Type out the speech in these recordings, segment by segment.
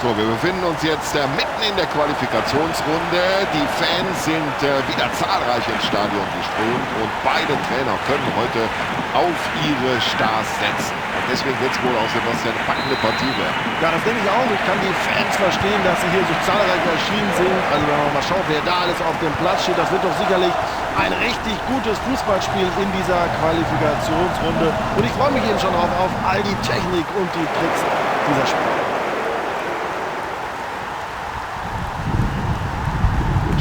So, wir befinden uns jetzt mitten in der Qualifikationsrunde. Die Fans sind wieder zahlreich ins Stadion geströmt und beide Trainer können heute auf ihre Stars setzen. Und deswegen wird es wohl auch, Sebastian, eine packende Partie werden. Ja, das denke ich auch. Ich kann die Fans verstehen, dass sie hier so zahlreich erschienen sind. Also wenn man mal schaut, wer da alles auf dem Platz steht, das wird doch sicherlich ein richtig gutes Fußballspiel in dieser Qualifikationsrunde. Und ich freue mich eben schon drauf, auf all die Technik und die Tricks dieser Spiele.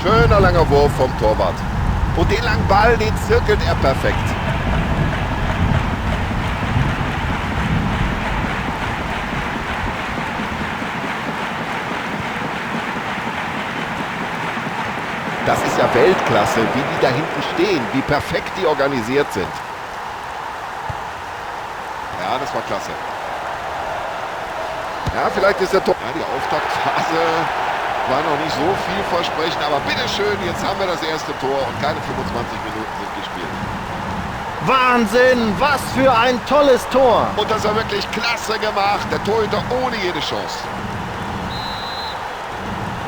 Schöner langer Wurf vom Torwart. Und den langen Ball, den zirkelt er perfekt. Das ist ja Weltklasse, wie die da hinten stehen, wie perfekt die organisiert sind. Ja, das war klasse. Ja, vielleicht ist der Tor. Ja, die Auftaktphase war noch nicht so vielversprechend, aber bitteschön, jetzt haben wir das erste Tor und keine 25 Minuten sind gespielt. Wahnsinn, was für ein tolles Tor. Und das war wirklich klasse gemacht, der Torhüter ohne jede Chance.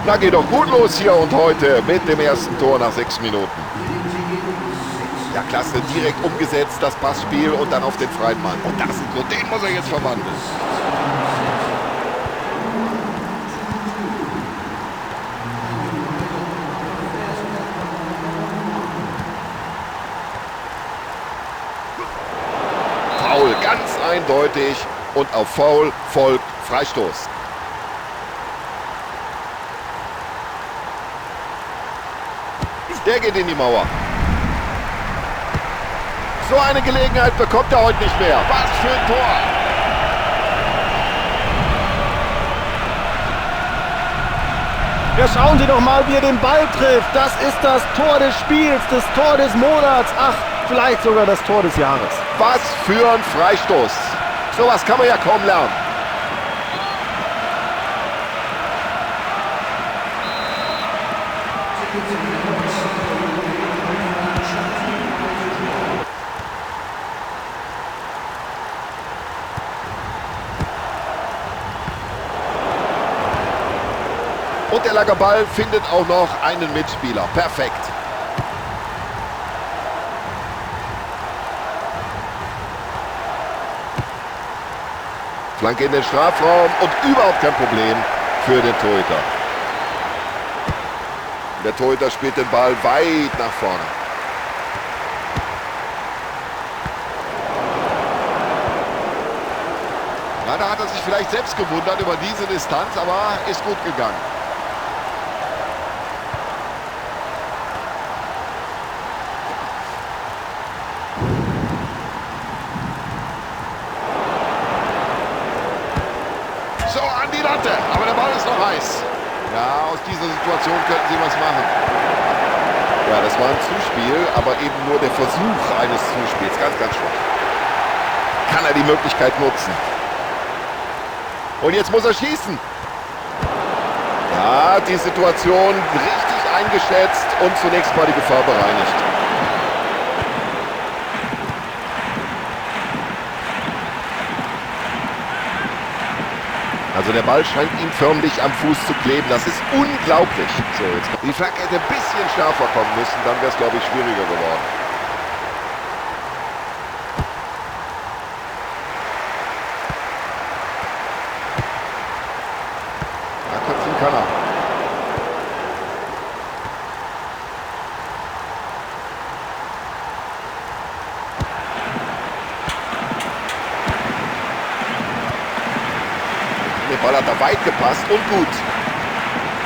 Na, geht doch gut los hier und heute mit dem ersten Tor nach 6 Minuten. Ja, klasse, direkt umgesetzt, das Passspiel und dann auf den freien Mann. Und das ist so, den muss er jetzt verwandeln. Foul, ganz eindeutig. Und auf Foul folgt Freistoß. Der geht in die Mauer. So eine Gelegenheit bekommt er heute nicht mehr. Was für ein Tor! Ja, schauen Sie doch mal, wie er den Ball trifft. Das ist das Tor des Spiels, das Tor des Monats. Ach, vielleicht sogar das Tor des Jahres. Was für ein Freistoß. Sowas kann man ja kaum lernen. Und der lange Ball findet auch noch einen Mitspieler. Perfekt. Flanke in den Strafraum und überhaupt kein Problem für den Torhüter. Der Torhüter spielt den Ball weit nach vorne. Ja, da hat er sich vielleicht selbst gewundert über diese Distanz, aber ist gut gegangen. So, an die Latte, aber der Ball ist noch heiß. Ja, aus dieser Situation könnten sie was machen. Ja, das war ein Zuspiel, aber eben nur der Versuch eines Zuspiels. Ganz, ganz schwach. Kann er die Möglichkeit nutzen. Und jetzt muss er schießen. Ja, die Situation richtig eingeschätzt und zunächst mal die Gefahr bereinigt. Also der Ball scheint ihm förmlich am Fuß zu kleben. Das ist unglaublich. So, jetzt die Flanke hätte ein bisschen schärfer kommen müssen. Dann wäre es, glaube ich, schwieriger geworden. Ja, köpfen kann er. Der Ball hat da weit gepasst und gut.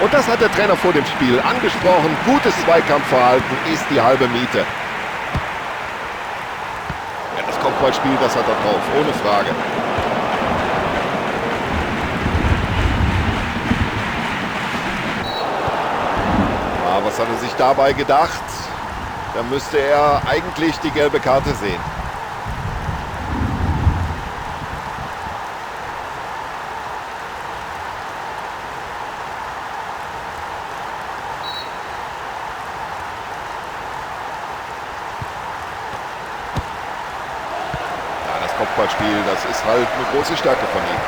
Und das hat der Trainer vor dem Spiel angesprochen. Gutes Zweikampfverhalten ist die halbe Miete. Ja, das Kopfballspiel, das hat er drauf, ohne Frage. Ja, was hat er sich dabei gedacht? Da müsste er eigentlich die gelbe Karte sehen. Kopfballspiel, das ist halt eine große Stärke von ihm.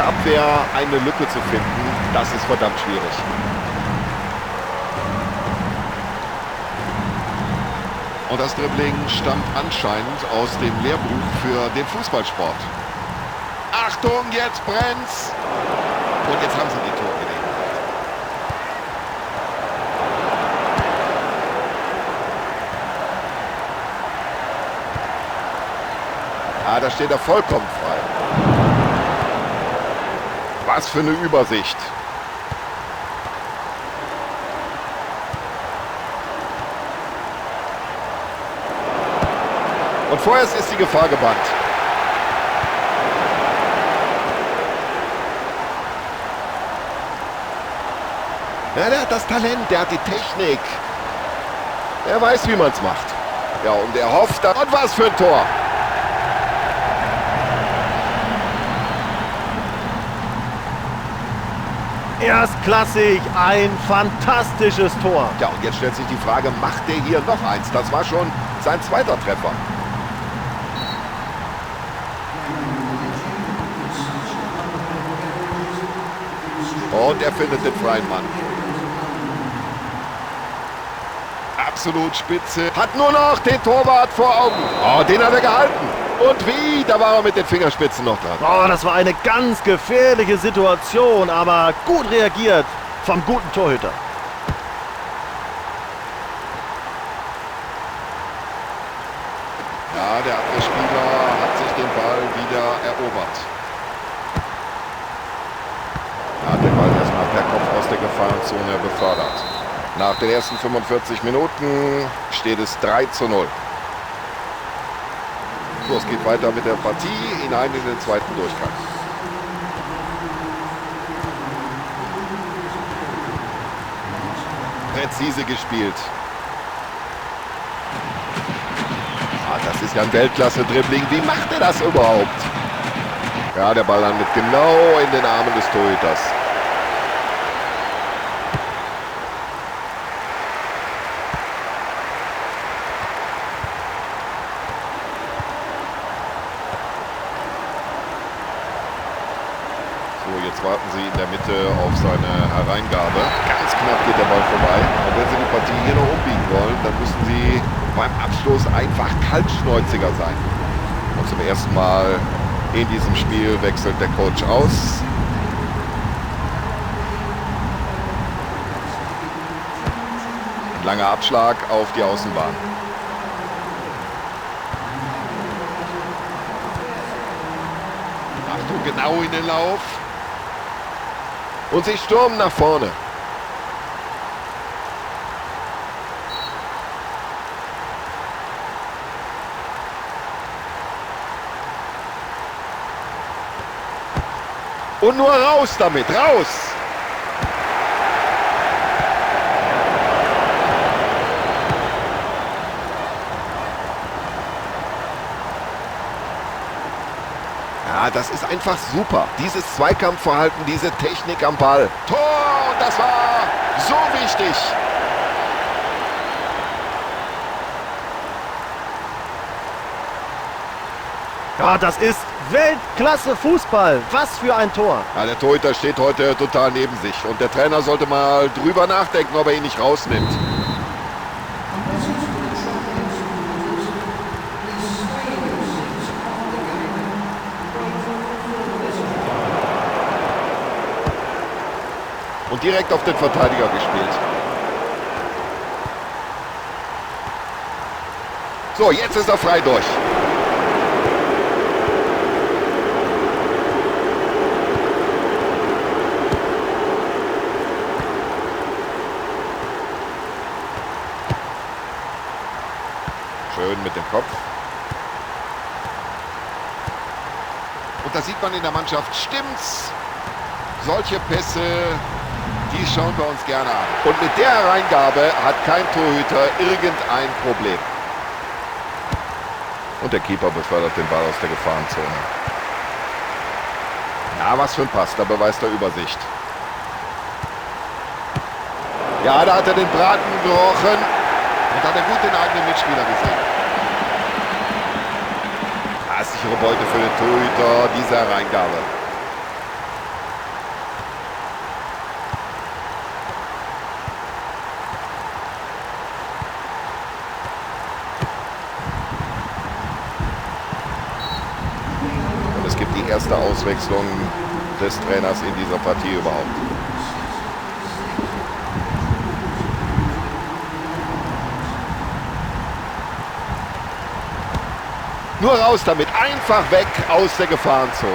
dieser Abwehr eine Lücke zu finden, das ist verdammt schwierig. Und das Dribbling stammt anscheinend aus dem Lehrbuch für den Fußballsport. Achtung, jetzt brennt's! Und jetzt haben sie die Torgelegenheit. Ah, da steht er vollkommen frei. Was für eine Übersicht. Und vorerst ist die Gefahr gebannt. Ja, der hat das Talent, der hat die Technik. Er weiß, wie man es macht. Ja, und er hofft, und was für ein Tor. Erstklassig, ein fantastisches Tor. Ja, und jetzt stellt sich die Frage, macht der hier noch eins? Das war schon sein zweiter Treffer. Und er findet den freien Mann. Absolut spitze. Hat nur noch den Torwart vor Augen. Oh, den hat er gehalten. Und wie? Da war er mit den Fingerspitzen noch dran. Oh, das war eine ganz gefährliche Situation, aber gut reagiert vom guten Torhüter. Ja, der Abwehrspieler hat sich den Ball wieder erobert. Er hat den Ball erstmal per Kopf aus der Gefahrenzone befördert. Nach den ersten 45 Minuten steht es 3:0. So, es geht weiter mit der Partie hinein in den zweiten Durchgang. Präzise gespielt. Ah, das ist ja ein Weltklasse-Dribbling. Wie macht er das überhaupt? Ja, der Ball landet genau in den Armen des Torhüters. Jetzt warten sie in der Mitte auf seine Hereingabe. Ganz knapp geht der Ball vorbei. Und wenn sie die Partie hier noch umbiegen wollen, dann müssen sie beim Abschluss einfach kaltschnäuziger sein. Und zum ersten Mal in diesem Spiel wechselt der Coach aus. Ein langer Abschlag auf die Außenbahn. Achtung, genau in den Lauf. Und sie stürmen nach vorne. Und nur raus damit, raus! Ja, das ist einfach super. Dieses Zweikampfverhalten, diese Technik am Ball. Tor! Und das war so wichtig. Ja, das ist Weltklasse Fußball. Was für ein Tor. Ja, der Torhüter steht heute total neben sich. Und der Trainer sollte mal drüber nachdenken, ob er ihn nicht rausnimmt. Und direkt auf den Verteidiger gespielt. So, jetzt ist er frei durch. Schön mit dem Kopf. Und da sieht man in der Mannschaft, stimmt's? Solche Pässe, die schauen wir uns gerne an. Und mit der Hereingabe hat kein Torhüter irgendein Problem. Und der Keeper befördert den Ball aus der Gefahrenzone. Ja, was für ein Pass, da beweist er Übersicht. Ja, da hat er den Braten gerochen und hat er gut den eigenen Mitspieler gesehen. Ja, sichere Beute für den Torhüter, diese Hereingabe. erste Auswechslung des Trainers in dieser Partie überhaupt. Nur raus damit, einfach weg aus der Gefahrenzone.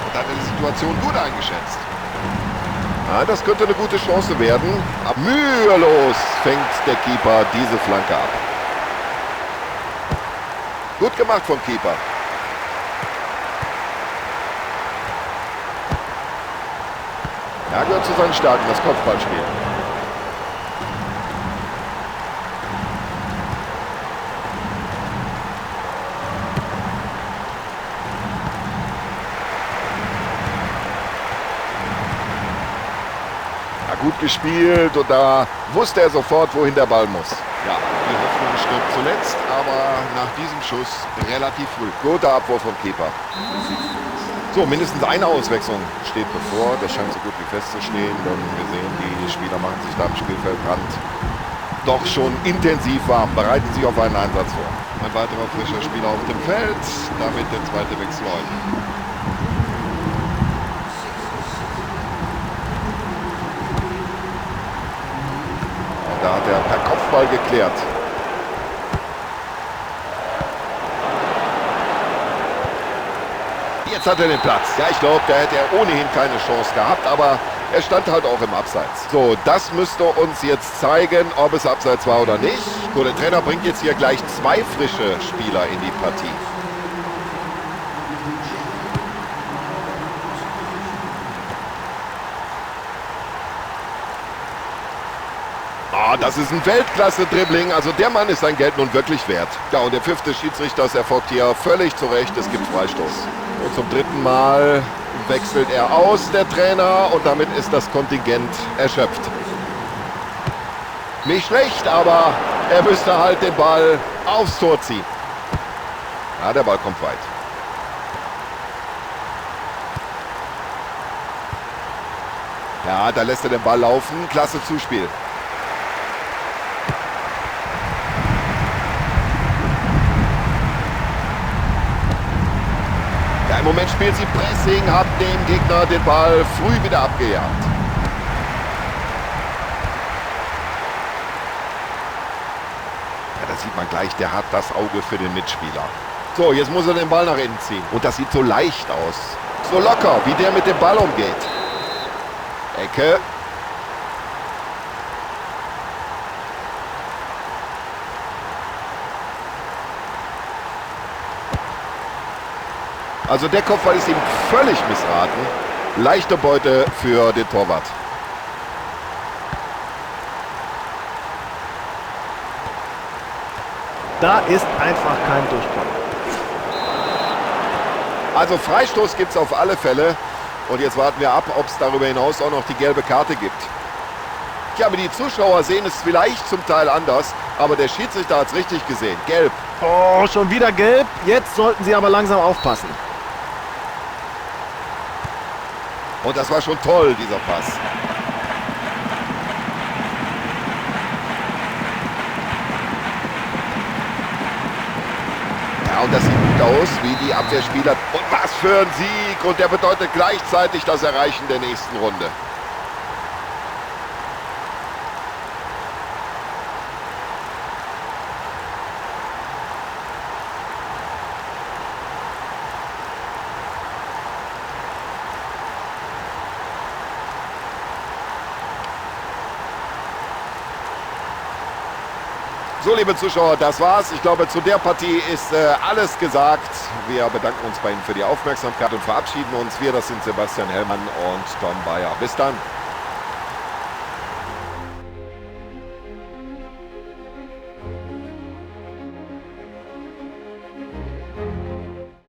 Und dann die Situation gut eingeschätzt. Ja, das könnte eine gute Chance werden. Aber mühelos fängt der Keeper diese Flanke ab. Gut gemacht vom Keeper. Ja, gehört zu seinen Stärken, das Kopfballspiel. Ja, gut gespielt und da wusste er sofort, wohin der Ball muss. Ja, die Hoffnung stirbt zuletzt, aber nach diesem Schuss relativ früh. Guter Abwurf vom Keeper. So, mindestens eine Auswechslung steht bevor. Das scheint so gut wie festzustehen, denn wir sehen, die Spieler machen sich da am Spielfeldrand doch schon intensiv warm, bereiten sich auf einen Einsatz vor. Ein weiterer frischer Spieler auf dem Feld, damit der zweite Wechsel heute. Und da hat er per Kopfball geklärt. Jetzt hat er den Platz. Ja, ich glaube, da hätte er ohnehin keine Chance gehabt, aber er stand halt auch im Abseits. So, das müsste uns jetzt zeigen, ob es Abseits war oder nicht. So, der Trainer bringt jetzt hier gleich zwei frische Spieler in die Partie. Ah, das ist ein Weltklasse-Dribbling. Also der Mann ist sein Geld nun wirklich wert. Ja, und der Pfiff des Schiedsrichters erfolgt hier völlig zu Recht. Es gibt Freistoß. Und zum dritten Mal wechselt er aus, der Trainer, und damit ist das Kontingent erschöpft. Nicht schlecht, aber er müsste halt den Ball aufs Tor ziehen. Ja, der Ball kommt weit. Ja, da lässt er den Ball laufen. Klasse Zuspiel. Ja, im Moment spielt sie Pressing, hat dem Gegner den Ball früh wieder abgejagt. Ja, da sieht man gleich, der hat das Auge für den Mitspieler. So, jetzt muss er den Ball nach innen ziehen. Und das sieht so leicht aus. So locker, wie der mit dem Ball umgeht. Ecke. Also der Kopfball ist ihm völlig missraten. Leichte Beute für den Torwart. Da ist einfach kein Durchkommen. Also Freistoß gibt es auf alle Fälle. Und jetzt warten wir ab, ob es darüber hinaus auch noch die gelbe Karte gibt. Ja, aber die Zuschauer sehen es vielleicht zum Teil anders. Aber der Schiedsrichter hat es richtig gesehen. Gelb. Oh, schon wieder gelb. Jetzt sollten sie aber langsam aufpassen. Und das war schon toll, dieser Pass. Ja, und das sieht gut aus, wie die Abwehrspieler. Und was für ein Sieg! Und der bedeutet gleichzeitig das Erreichen der nächsten Runde. So, liebe Zuschauer, das war's. Ich glaube, zu der Partie ist alles gesagt. Wir bedanken uns bei Ihnen für die Aufmerksamkeit und verabschieden uns. Wir, das sind Sebastian Hellmann und Tom Bayer. Bis dann.